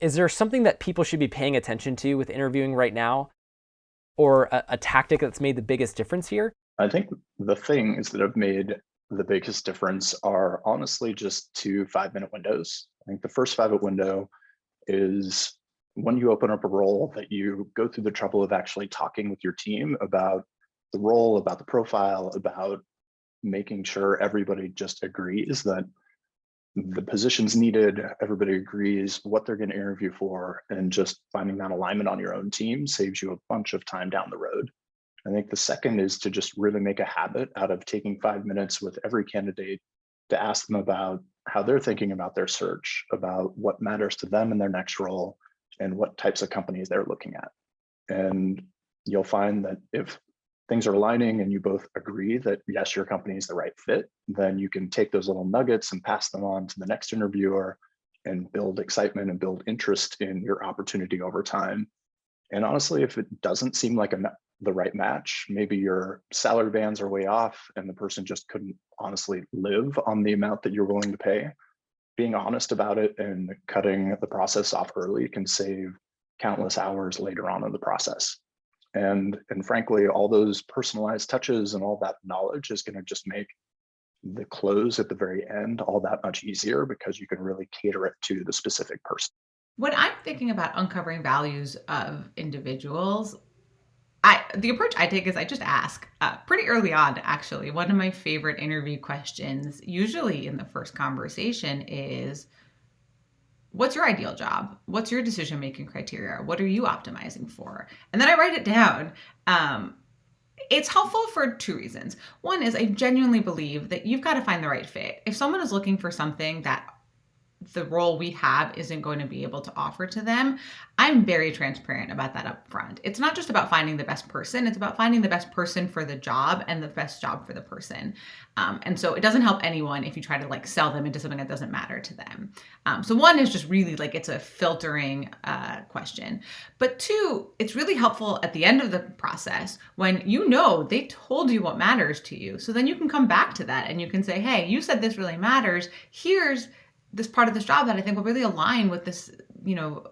Is there something that people should be paying attention to with interviewing right now, or a tactic that's made the biggest difference here? I think the things that have made the biggest difference are honestly just 2 5-minute windows. I think the first 5-minute window is when you open up a role that you go through the trouble of actually talking with your team about the role, about the profile, about making sure everybody just agrees that the position's needed, everybody agrees what they're going to interview for, and just finding that alignment on your own team saves you a bunch of time down the road. I think the second is to just really make a habit out of taking 5 minutes with every candidate to ask them about how they're thinking about their search, about what matters to them in their next role, and what types of companies they're looking at. And you'll find that if things are aligning and you both agree that yes, your company is the right fit, then you can take those little nuggets and pass them on to the next interviewer and build excitement and build interest in your opportunity over time. And honestly, if it doesn't seem like the right match, maybe your salary bands are way off and the person just couldn't honestly live on the amount that you're willing to pay. Being honest about it and cutting the process off early can save countless hours later on in the process. And frankly, all those personalized touches and all that knowledge is going to just make the close at the very end all that much easier because you can really cater it to the specific person. When I'm thinking about uncovering values of individuals, the approach I take is I just ask pretty early on. Actually, one of my favorite interview questions, usually in the first conversation, is, "What's your ideal job? What's your decision making criteria? What are you optimizing for?" And then I write it down. Um, it's helpful for two reasons. One is I genuinely believe that you've got to find the right fit. If someone is looking for something that the role we have isn't going to be able to offer to them, I'm very transparent about that up front. It's not just about finding the best person, it's about finding the best person for the job and the best job for the person. And so it doesn't help anyone if you try to like sell them into something that doesn't matter to them. So one is just really like it's a filtering question. But two, it's really helpful at the end of the process when you know they told you what matters to you. So then you can come back to that and you can say, hey, you said this really matters. Here's this part of this job that I think will really align with this,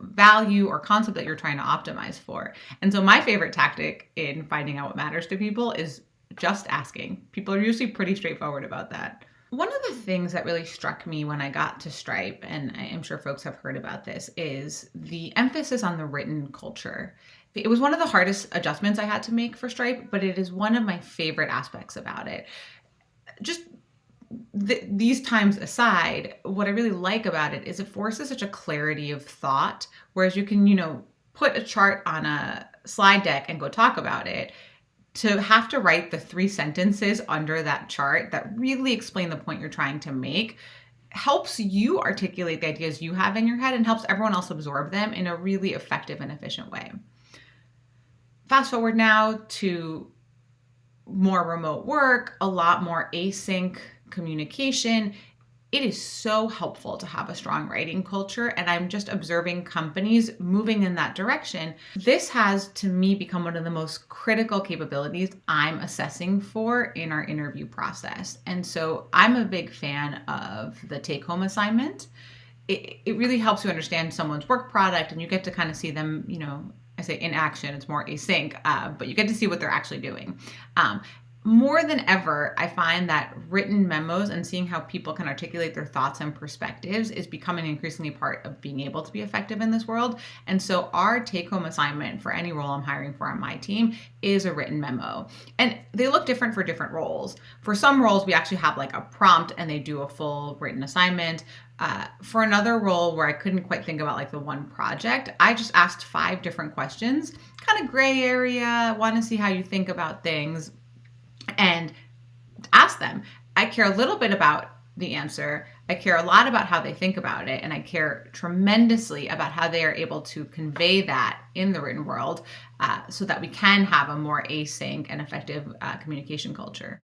value or concept that you're trying to optimize for. And so my favorite tactic in finding out what matters to people is just asking. People are usually pretty straightforward about that. One of the things that really struck me when I got to Stripe, and I am sure folks have heard about this, is the emphasis on the written culture. It was one of the hardest adjustments I had to make for Stripe, but it is one of my favorite aspects about it. Just these times aside, what I really like about it is it forces such a clarity of thought, whereas you can, put a chart on a slide deck and go talk about it. To have to write the 3 sentences under that chart that really explain the point you're trying to make helps you articulate the ideas you have in your head and helps everyone else absorb them in a really effective and efficient way. Fast forward now to more remote work, a lot more async communication. It is so helpful to have a strong writing culture, and I'm just observing companies moving in that direction. This has, to me, become one of the most critical capabilities I'm assessing for in our interview process. And so I'm a big fan of the take-home assignment. It really helps you understand someone's work product, and you get to kind of see them, I say in action, it's more async, but you get to see what they're actually doing. More than ever, I find that written memos and seeing how people can articulate their thoughts and perspectives is becoming increasingly part of being able to be effective in this world. And so our take-home assignment for any role I'm hiring for on my team is a written memo. And they look different for different roles. For some roles, we actually have like a prompt and they do a full written assignment. For another role where I couldn't quite think about like the one project, I just asked 5 different questions, kind of gray area, want to see how you think about things, and ask them. I care a little bit about the answer. I care a lot about how they think about it. And I care tremendously about how they are able to convey that in the written world so that we can have a more async and effective communication culture.